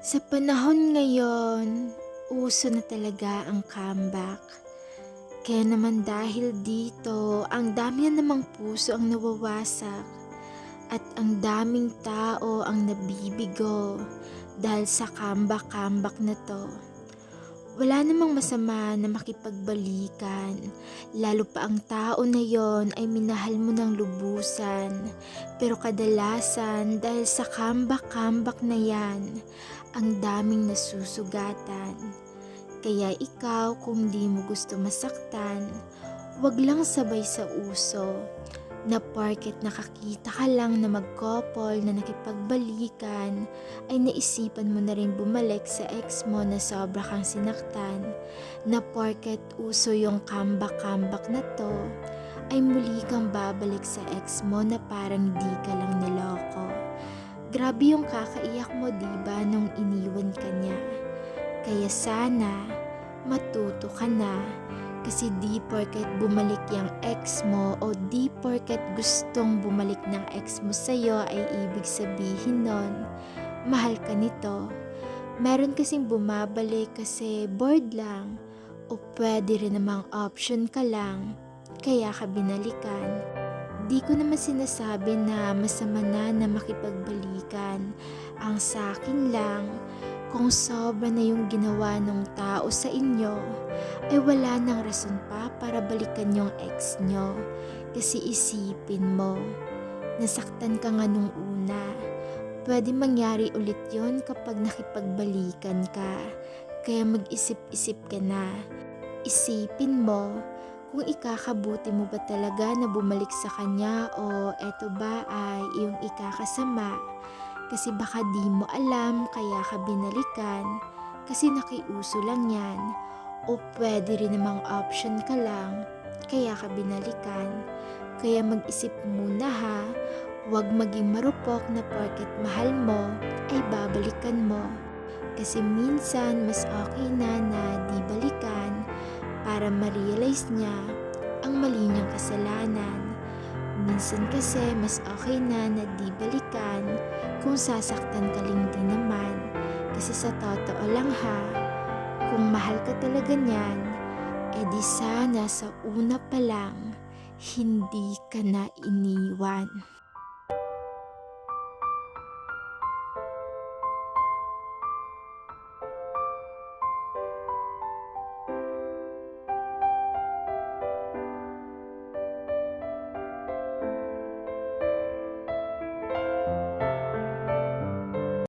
Sa panahon ngayon, uso na talaga ang comeback. Kaya naman dahil dito, ang dami na namang puso ang nawawasak at ang daming tao ang nabibigo dahil sa comeback na to. Wala namang masama na makipagbalikan, lalo pa ang tao na yon ay minahal mo ng lubusan. Pero kadalasan dahil sa comeback na yan, ang daming nasusugatan. Kaya ikaw kung di mo gusto masaktan, wag lang sabay sa uso na porket nakakita ka lang na mag-couple na nakipagbalikan ay naisipan mo na rin bumalik sa ex mo na sobra kang sinaktan, na porket uso yung comeback na to ay muli kang babalik sa ex mo na parang di ka lang niloko. Grabe yung kakaiyak mo diba nung iniwan ka niya. Kaya sana matuto ka na. Kasi di porket bumalik yung ex mo o di porket gustong bumalik ng ex mo sa'yo ay ibig sabihin nun, mahal ka nito. Meron kasing bumabalik kasi bored lang o pwede rin namang option ka lang, kaya ka binalikan. Di ko naman sinasabi na masama na makipagbalikan. Ang sakin lang, kung sobra na yung ginawa ng tao sa inyo, ay wala nang rason pa para balikan yung ex nyo. Kasi isipin mo, nasaktan ka nga nung una. Pwede mangyari ulit yon kapag nakipagbalikan ka. Kaya mag-isip-isip ka na. Isipin mo, kung ikakabuti mo ba talaga na bumalik sa kanya o eto ba ay iyong ikakasama. Kasi baka di mo alam kaya ka binalikan kasi nakiuso lang yan. O pwede rin namang option ka lang kaya ka binalikan. Kaya mag-isip muna ha, huwag maging marupok na porket mahal mo ay babalikan mo. Kasi minsan mas okay na di balikan para ma-realize niya ang mali niyang kasalanan. Minsan kasi mas okay na di balikan kung sasaktan ka lang din naman. Kasi sa totoo lang ha, kung mahal ka talaga niyan, edi sana sa una pa lang, hindi ka na iniwan.